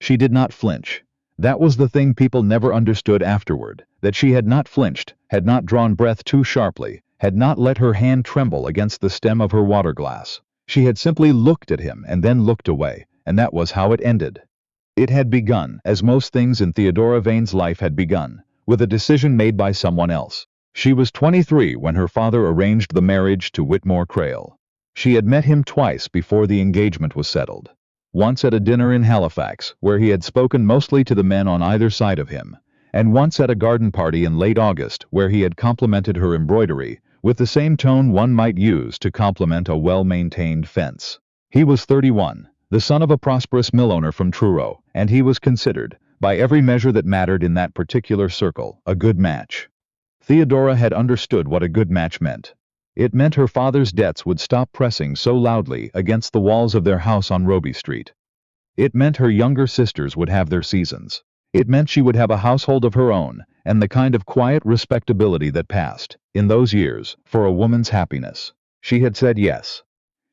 She did not flinch. That was the thing people never understood afterward, that she had not flinched, had not drawn breath too sharply, had not let her hand tremble against the stem of her water glass. She had simply looked at him and then looked away, and that was how it ended. It had begun, as most things in Theodora Vane's life had begun, with a decision made by someone else. She was 23 when her father arranged the marriage to Whitmore Crale. She had met him twice before the engagement was settled. Once at a dinner in Halifax, where he had spoken mostly to the men on either side of him, and once at a garden party in late August, where he had complimented her embroidery, with the same tone one might use to compliment a well-maintained fence. He was 31, the son of a prosperous mill owner from Truro, and he was considered, by every measure that mattered in that particular circle, a good match. Theodora had understood what a good match meant. It meant her father's debts would stop pressing so loudly against the walls of their house on Roby Street. It meant her younger sisters would have their seasons. It meant she would have a household of her own, and the kind of quiet respectability that passed, in those years, for a woman's happiness. She had said yes.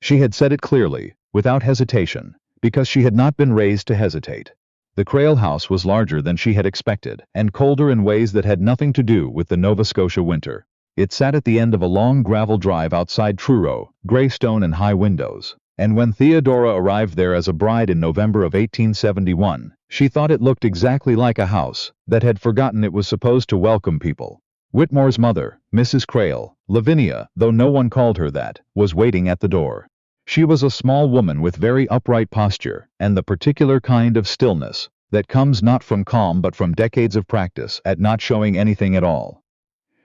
She had said it clearly, without hesitation, because she had not been raised to hesitate. The Crale house was larger than she had expected, and colder in ways that had nothing to do with the Nova Scotia winter. It sat at the end of a long gravel drive outside Truro, grey stone and high windows, and when Theodora arrived there as a bride in November of 1871, she thought it looked exactly like a house that had forgotten it was supposed to welcome people. Whitmore's mother, Mrs. Crale, Lavinia, though no one called her that, was waiting at the door. She was a small woman with very upright posture, and the particular kind of stillness that comes not from calm but from decades of practice at not showing anything at all.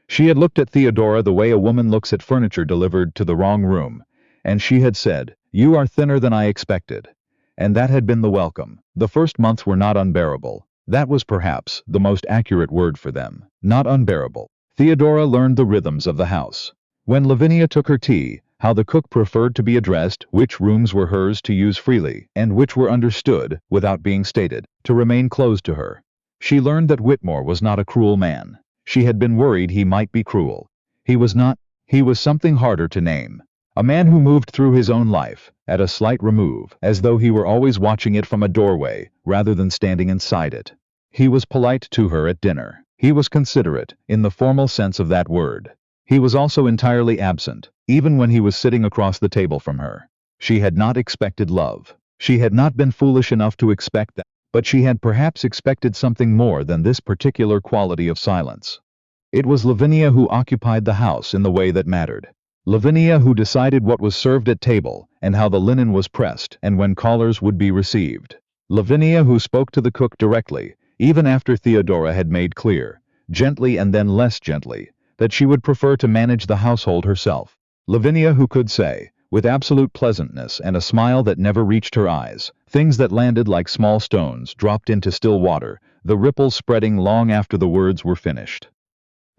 She had looked at Theodora the way a woman looks at furniture delivered to the wrong room, and she had said, "You are thinner than I expected." And that had been the welcome. The first months were not unbearable. That was perhaps the most accurate word for them. Not unbearable. Theodora learned the rhythms of the house. When Lavinia took her tea, how the cook preferred to be addressed, which rooms were hers to use freely, and which were understood, without being stated, to remain closed to her. She learned that Whitmore was not a cruel man. She had been worried he might be cruel. He was not. He was something harder to name. A man who moved through his own life, at a slight remove, as though he were always watching it from a doorway, rather than standing inside it. He was polite to her at dinner. He was considerate, in the formal sense of that word. He was also entirely absent, even when he was sitting across the table from her. She had not expected love. She had not been foolish enough to expect that, but she had perhaps expected something more than this particular quality of silence. It was Lavinia who occupied the house in the way that mattered. Lavinia who decided what was served at table, and how the linen was pressed, and when callers would be received. Lavinia who spoke to the cook directly, even after Theodora had made clear, gently and then less gently, that she would prefer to manage the household herself. Lavinia who could say, with absolute pleasantness and a smile that never reached her eyes, things that landed like small stones dropped into still water, the ripples spreading long after the words were finished.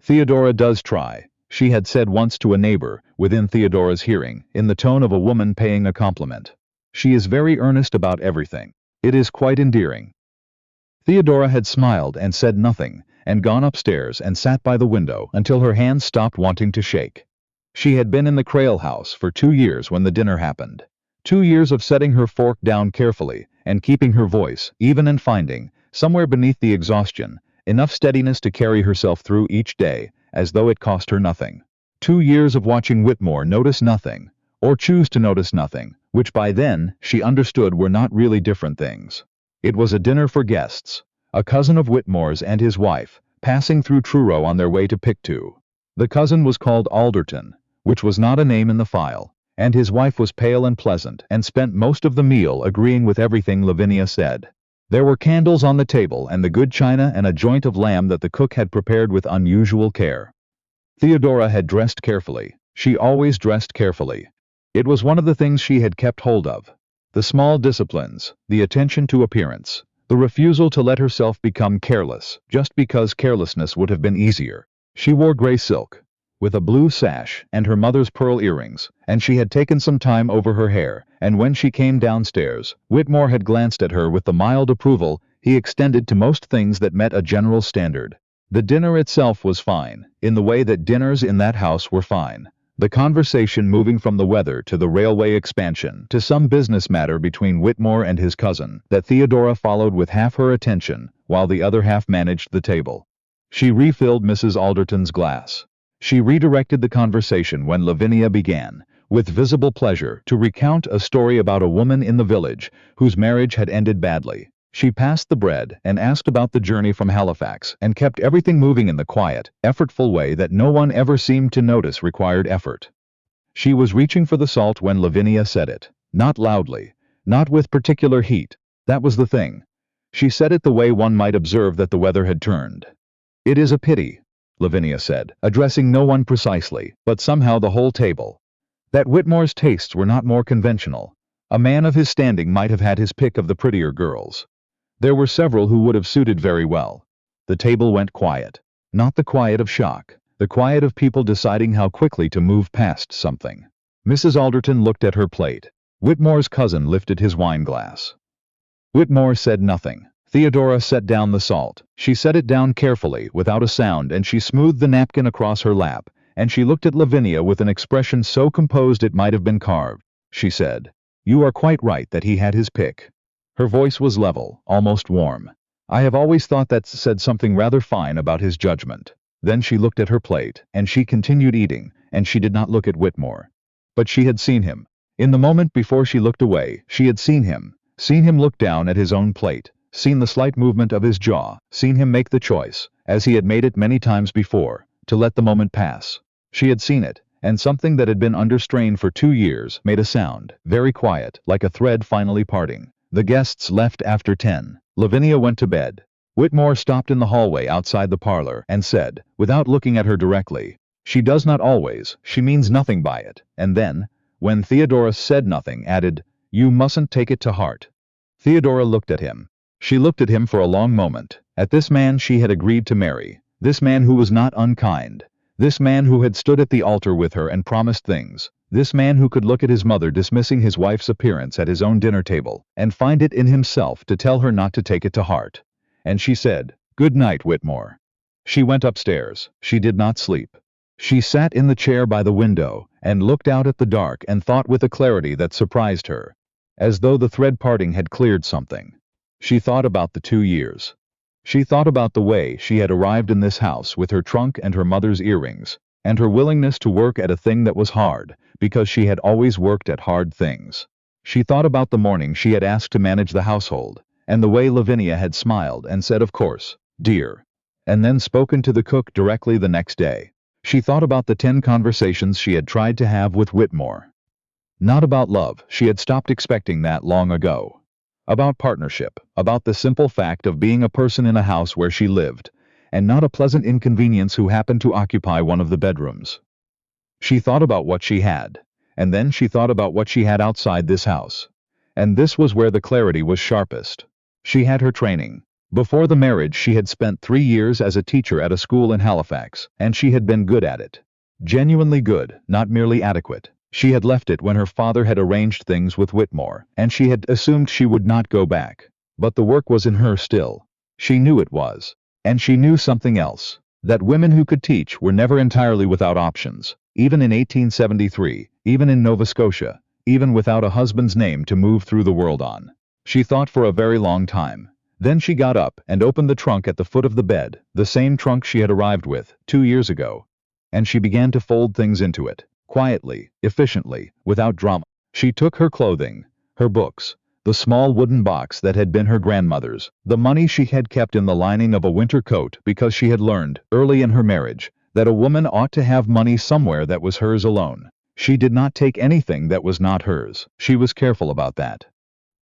"Theodora does try," she had said once to a neighbor, within Theodora's hearing, in the tone of a woman paying a compliment. "She is very earnest about everything. It is quite endearing." Theodora had smiled and said nothing, and gone upstairs and sat by the window until her hands stopped wanting to shake. She had been in the Crale house for 2 years when the dinner happened. 2 years of setting her fork down carefully, and keeping her voice, even and finding, somewhere beneath the exhaustion, enough steadiness to carry herself through each day, as though it cost her nothing. 2 years of watching Whitmore notice nothing, or choose to notice nothing, which by then, she understood were not really different things. It was a dinner for guests, a cousin of Whitmore's and his wife, passing through Truro on their way to Pictou. The cousin was called Alderton, which was not a name in the file, and his wife was pale and pleasant, and spent most of the meal agreeing with everything Lavinia said. There were candles on the table and the good china and a joint of lamb that the cook had prepared with unusual care. Theodora had dressed carefully. She always dressed carefully. It was one of the things she had kept hold of. The small disciplines, the attention to appearance, the refusal to let herself become careless, just because carelessness would have been easier. She wore gray silk, with a blue sash and her mother's pearl earrings, and she had taken some time over her hair, and when she came downstairs, Whitmore had glanced at her with the mild approval he extended to most things that met a general standard. The dinner itself was fine, in the way that dinners in that house were fine. The conversation moving from the weather to the railway expansion to some business matter between Whitmore and his cousin that Theodora followed with half her attention while the other half managed the table. She refilled Mrs. Alderton's glass. She redirected the conversation when Lavinia began, with visible pleasure, to recount a story about a woman in the village whose marriage had ended badly. She passed the bread and asked about the journey from Halifax and kept everything moving in the quiet, effortful way that no one ever seemed to notice required effort. She was reaching for the salt when Lavinia said it, not loudly, not with particular heat. That was the thing. She said it the way one might observe that the weather had turned. "It is a pity," Lavinia said, addressing no one precisely, but somehow the whole table, "that Whitmore's tastes were not more conventional. A man of his standing might have had his pick of the prettier girls. There were several who would have suited very well." The table went quiet. Not the quiet of shock, the quiet of people deciding how quickly to move past something. Mrs. Alderton looked at her plate. Whitmore's cousin lifted his wine glass. Whitmore said nothing. Theodora set down the salt. She set it down carefully, without a sound, and she smoothed the napkin across her lap, and she looked at Lavinia with an expression so composed it might have been carved. She said, "You are quite right that he had his pick." Her voice was level, almost warm. "I have always thought that said something rather fine about his judgment." Then she looked at her plate, and she continued eating, and she did not look at Whitmore. But she had seen him. In the moment before she looked away, she had seen him look down at his own plate, seen the slight movement of his jaw, seen him make the choice, as he had made it many times before, to let the moment pass. She had seen it, and something that had been under strain for 2 years made a sound, very quiet, like a thread finally parting. The guests left after 10. Lavinia went to bed. Whitmore stopped in the hallway outside the parlor and said, without looking at her directly, "She does not always, she means nothing by it," and then, when Theodora said nothing, added, "You mustn't take it to heart." Theodora looked at him. She looked at him for a long moment, at this man she had agreed to marry, this man who was not unkind, this man who had stood at the altar with her and promised things, this man who could look at his mother dismissing his wife's appearance at his own dinner table, and find it in himself to tell her not to take it to heart. And she said, "Good night, Whitmore." She went upstairs. She did not sleep. She sat in the chair by the window, and looked out at the dark and thought with a clarity that surprised her, as though the thread parting had cleared something. She thought about the 2 years. She thought about the way she had arrived in this house with her trunk and her mother's earrings, and her willingness to work at a thing that was hard, because she had always worked at hard things. She thought about the morning she had asked to manage the household, and the way Lavinia had smiled and said, "Of course, dear," and then spoken to the cook directly the next day. She thought about the 10 conversations she had tried to have with Whitmore. Not about love, she had stopped expecting that long ago. About partnership, about the simple fact of being a person in a house where she lived, and not a pleasant inconvenience who happened to occupy one of the bedrooms. She thought about what she had, and then she thought about what she had outside this house. And this was where the clarity was sharpest. She had her training. Before the marriage she had spent 3 years as a teacher at a school in Halifax, and she had been good at it. Genuinely good, not merely adequate. She had left it when her father had arranged things with Whitmore, and she had assumed she would not go back. But the work was in her still. She knew it was. And she knew something else, that women who could teach were never entirely without options, even in 1873, even in Nova Scotia, even without a husband's name to move through the world on. She thought for a very long time. Then she got up and opened the trunk at the foot of the bed, the same trunk she had arrived with 2 years ago, and she began to fold things into it. Quietly, efficiently, without drama. She took her clothing, her books, the small wooden box that had been her grandmother's, the money she had kept in the lining of a winter coat because she had learned, early in her marriage, that a woman ought to have money somewhere that was hers alone. She did not take anything that was not hers. She was careful about that.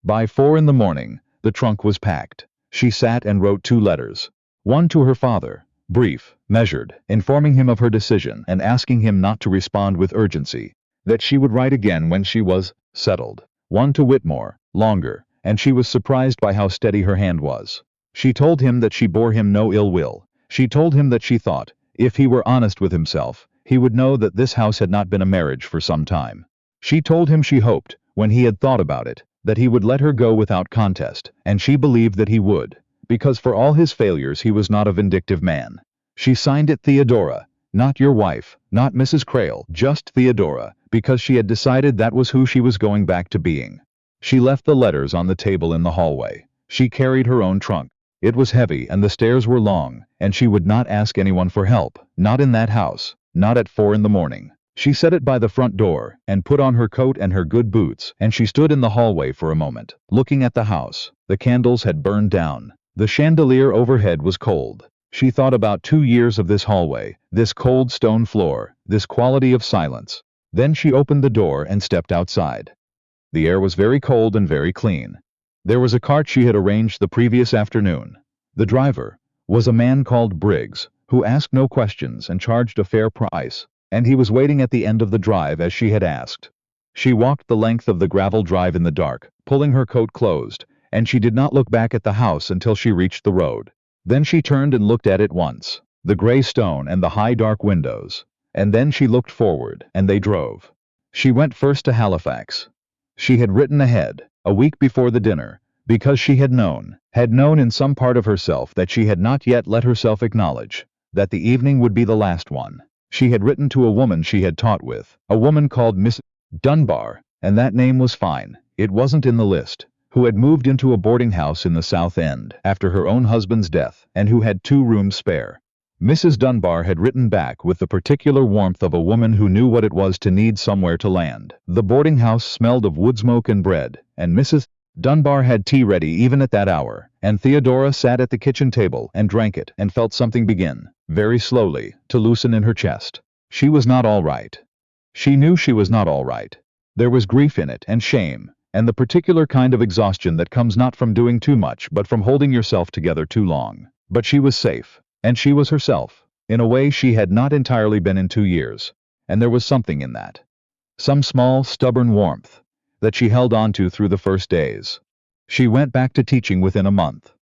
By 4 in the morning, the trunk was packed. She sat and wrote 2 letters. One to her father, brief, measured, informing him of her decision and asking him not to respond with urgency, that she would write again when she was settled. One to Whitmore, longer, and she was surprised by how steady her hand was. She told him that she bore him no ill will. She told him that she thought, if he were honest with himself, he would know that this house had not been a marriage for some time. She told him she hoped, when he had thought about it, that he would let her go without contest, and she believed that he would, because for all his failures he was not a vindictive man. She signed it Theodora, Not your wife, not Mrs. Crale, just Theodora, because she had decided that was who she was going back to being. She left the letters on the table in the hallway. She carried her own trunk. It was heavy and the stairs were long, and she would not ask anyone for help, not in that house, not at 4 in the morning. She set it by the front door, and put on her coat and her good boots, and she stood in the hallway for a moment, looking at the house. The candles had burned down. The chandelier overhead was cold. She thought about 2 years of this hallway, this cold stone floor, this quality of silence. Then she opened the door and stepped outside. The air was very cold and very clean. There was a cart she had arranged the previous afternoon. The driver was a man called Briggs, who asked no questions and charged a fair price, and he was waiting at the end of the drive as she had asked. She walked the length of the gravel drive in the dark, pulling her coat closed, and she did not look back at the house until she reached the road. Then she turned and looked at it once, the gray stone and the high dark windows, and then she looked forward, and they drove. She went first to Halifax. She had written ahead, a week before the dinner, because she had known in some part of herself that she had not yet let herself acknowledge, that the evening would be the last one. She had written to a woman she had taught with, a woman called Miss Dunbar, and that name was fine, it wasn't in the list, who had moved into a boarding house in the South End after her own husband's death, and who had 2 rooms spare. Mrs. Dunbar had written back with the particular warmth of a woman who knew what it was to need somewhere to land. The boarding house smelled of wood smoke and bread, and Mrs. Dunbar had tea ready even at that hour, and Theodora sat at the kitchen table and drank it and felt something begin, very slowly, to loosen in her chest. She was not all right. She knew she was not all right. There was grief in it and shame, and the particular kind of exhaustion that comes not from doing too much but from holding yourself together too long. But she was safe, and she was herself, in a way she had not entirely been in 2 years, and there was something in that. Some small, stubborn warmth that she held on to through the first days. She went back to teaching within a month.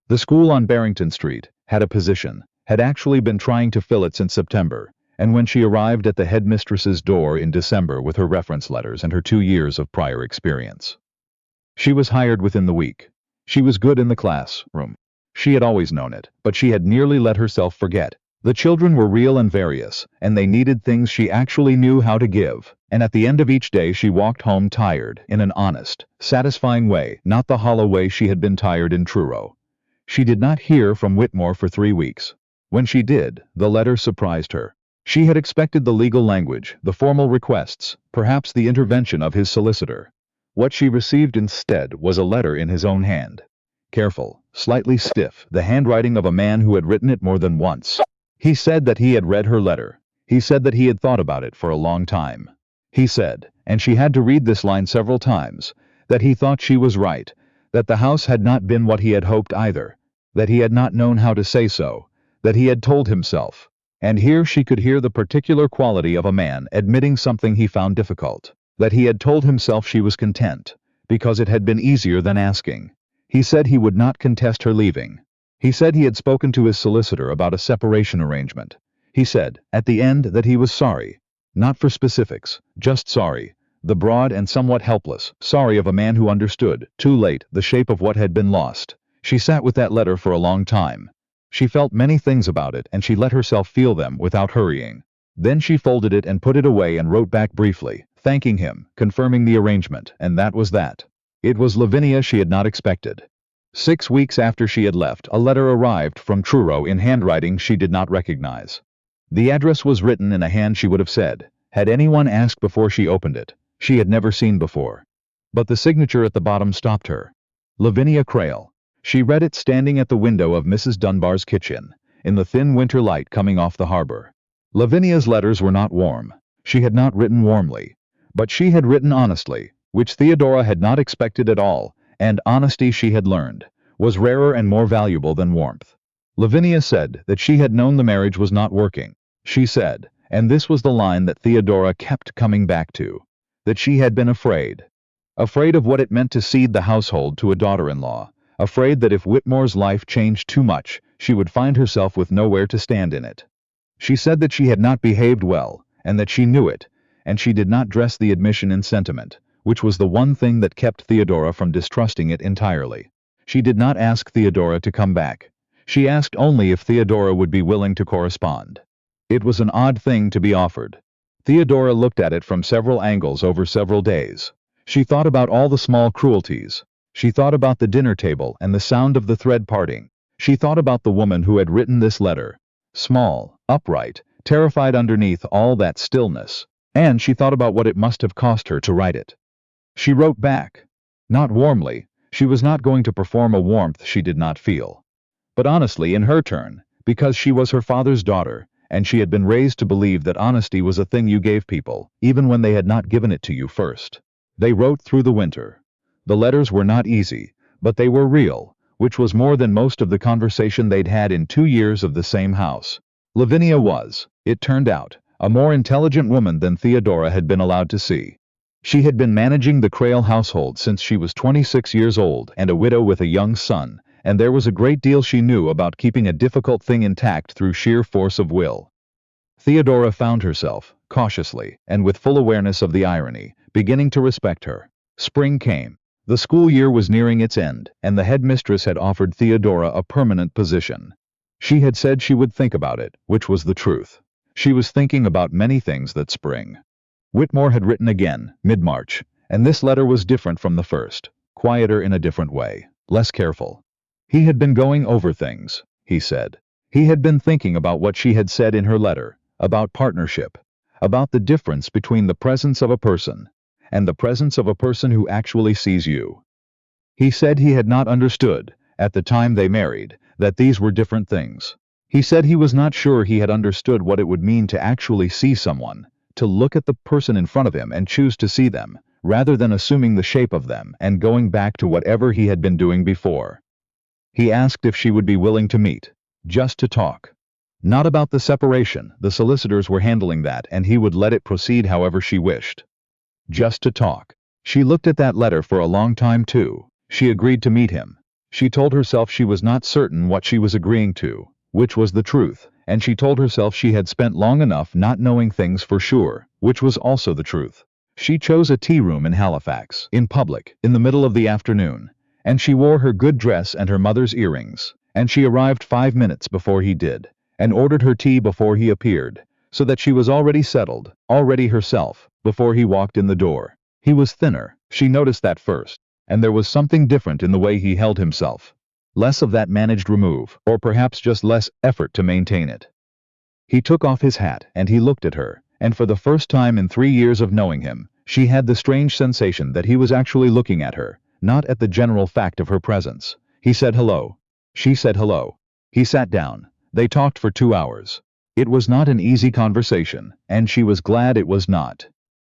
The school on Barrington Street had a position, had actually been trying to fill it since September, and when she arrived at the headmistress's door in December with her reference letters and her 2 years of prior experience, she was hired within the week. She was good in the classroom. She had always known it, but she had nearly let herself forget. The children were real and various, and they needed things she actually knew how to give, and at the end of each day she walked home tired, in an honest, satisfying way, not the hollow way she had been tired in Truro. She did not hear from Whitmore for 3 weeks. When she did, the letter surprised her. She had expected the legal language, the formal requests, perhaps the intervention of his solicitor. What she received instead was a letter in his own hand. Careful, slightly stiff, the handwriting of a man who had written it more than once. He said that he had read her letter. He said that he had thought about it for a long time. He said, and she had to read this line several times, that he thought she was right, that the house had not been what he had hoped either, that he had not known how to say so, that he had told himself. And here she could hear the particular quality of a man admitting something he found difficult, that he had told himself she was content, because it had been easier than asking. He said he would not contest her leaving. He said he had spoken to his solicitor about a separation arrangement. He said, at the end, that he was sorry. Not for specifics, just sorry. The broad and somewhat helpless sorry of a man who understood, too late, the shape of what had been lost. She sat with that letter for a long time. She felt many things about it, and she let herself feel them without hurrying. Then she folded it and put it away and wrote back briefly, thanking him, confirming the arrangement, and that was that. It was Lavinia she had not expected. 6 weeks after she had left, a letter arrived from Truro in handwriting she did not recognize. The address was written in a hand she would have said, had anyone asked before she opened it, she had never seen before. But the signature at the bottom stopped her. Lavinia Crale. She read it standing at the window of Mrs. Dunbar's kitchen, in the thin winter light coming off the harbor. Lavinia's letters were not warm. She had not written warmly. But she had written honestly, which Theodora had not expected at all, and honesty, she had learned, was rarer and more valuable than warmth. Lavinia said that she had known the marriage was not working. She said, and this was the line that Theodora kept coming back to, that she had been afraid. Afraid of what it meant to cede the household to a daughter-in-law, afraid that if Whitmore's life changed too much, she would find herself with nowhere to stand in it. She said that she had not behaved well, and that she knew it, and she did not dress the admission in sentiment, which was the one thing that kept Theodora from distrusting it entirely. She did not ask Theodora to come back. She asked only if Theodora would be willing to correspond. It was an odd thing to be offered. Theodora looked at it from several angles over several days. She thought about all the small cruelties. She thought about the dinner table and the sound of the thread parting. She thought about the woman who had written this letter. Small, upright, terrified underneath all that stillness. And she thought about what it must have cost her to write it. She wrote back. Not warmly. She was not going to perform a warmth she did not feel. But honestly, in her turn, because she was her father's daughter, and she had been raised to believe that honesty was a thing you gave people, even when they had not given it to you first. They wrote through the winter. The letters were not easy, but they were real, which was more than most of the conversation they'd had in 2 years of the same house. Lavinia was, it turned out, a more intelligent woman than Theodora had been allowed to see. She had been managing the Crale household since she was 26 years old and a widow with a young son, and there was a great deal she knew about keeping a difficult thing intact through sheer force of will. Theodora found herself, cautiously, and with full awareness of the irony, beginning to respect her. Spring came. The school year was nearing its end, and the headmistress had offered Theodora a permanent position. She had said she would think about it, which was the truth. She was thinking about many things that spring. Whitmore had written again, mid-March, and this letter was different from the first, quieter in a different way, less careful. He had been going over things, he said. He had been thinking about what she had said in her letter, about partnership, about the difference between the presence of a person and the presence of a person who actually sees you. He said he had not understood, at the time they married, that these were different things. He said he was not sure he had understood what it would mean to actually see someone, to look at the person in front of him and choose to see them, rather than assuming the shape of them and going back to whatever he had been doing before. He asked if she would be willing to meet, just to talk. Not about the separation, the solicitors were handling that and he would let it proceed however she wished. Just to talk. She looked at that letter for a long time too. She agreed to meet him. She told herself she was not certain what she was agreeing to, which was the truth, and she told herself she had spent long enough not knowing things for sure, which was also the truth. She chose a tea room in Halifax, in public, in the middle of the afternoon, and she wore her good dress and her mother's earrings, and she arrived 5 minutes before he did, and ordered her tea before he appeared, so that she was already settled, already herself, before he walked in the door. He was thinner, she noticed that first, and there was something different in the way he held himself. Less of that managed remove, or perhaps just less effort to maintain it. He took off his hat and he looked at her, and for the first time in 3 years of knowing him, she had the strange sensation that he was actually looking at her, not at the general fact of her presence. He said hello. She said hello. He sat down. They talked for 2 hours. It was not an easy conversation, and she was glad it was not.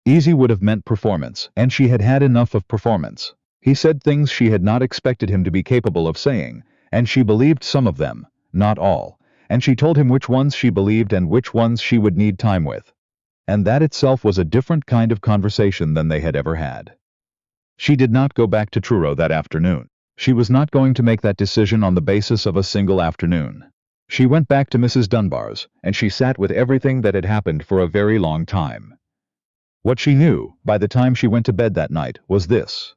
Easy would have meant performance, and she had had enough of performance. He said things she had not expected him to be capable of saying, and she believed some of them, not all, and she told him which ones she believed and which ones she would need time with. And that itself was a different kind of conversation than they had ever had. She did not go back to Truro that afternoon. She was not going to make that decision on the basis of a single afternoon. She went back to Mrs. Dunbar's, and she sat with everything that had happened for a very long time. What she knew, by the time she went to bed that night, was this.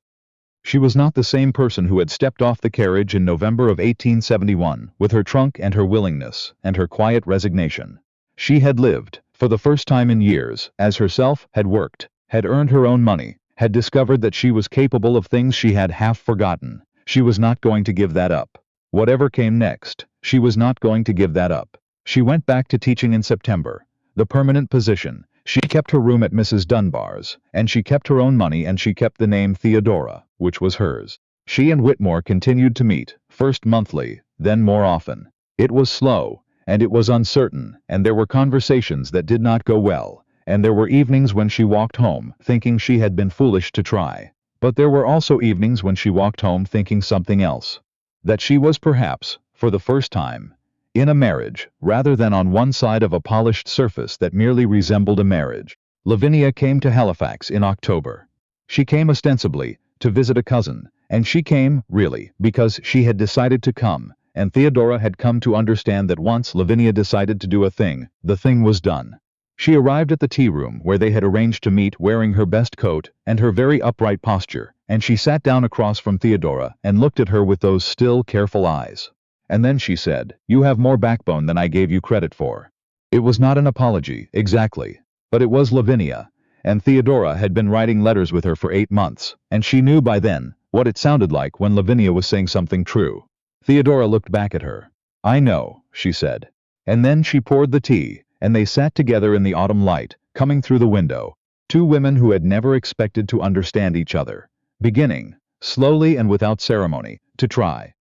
She was not the same person who had stepped off the carriage in November of 1871, with her trunk and her willingness, and her quiet resignation. She had lived, for the first time in years, as herself, had worked, had earned her own money, had discovered that she was capable of things she had half forgotten. She was not going to give that up. Whatever came next, she was not going to give that up. She went back to teaching in September. The permanent position. She kept her room at Mrs. Dunbar's, and she kept her own money and she kept the name Theodora, which was hers. She and Whitmore continued to meet, first monthly, then more often. It was slow, and it was uncertain, and there were conversations that did not go well, and there were evenings when she walked home, thinking she had been foolish to try. But there were also evenings when she walked home thinking something else. That she was perhaps, for the first time, in a marriage, rather than on one side of a polished surface that merely resembled a marriage. Lavinia came to Halifax in October. She came ostensibly to visit a cousin, and she came, really, because she had decided to come, and Theodora had come to understand that once Lavinia decided to do a thing, the thing was done. She arrived at the tea room where they had arranged to meet wearing her best coat and her very upright posture, and she sat down across from Theodora and looked at her with those still, careful eyes. And then she said, "You have more backbone than I gave you credit for." It was not an apology, exactly, but it was Lavinia, and Theodora had been writing letters with her for 8 months, and she knew by then what it sounded like when Lavinia was saying something true. Theodora looked back at her. "I know," she said. And then she poured the tea, and they sat together in the autumn light, coming through the window, two women who had never expected to understand each other, beginning, slowly and without ceremony, to try.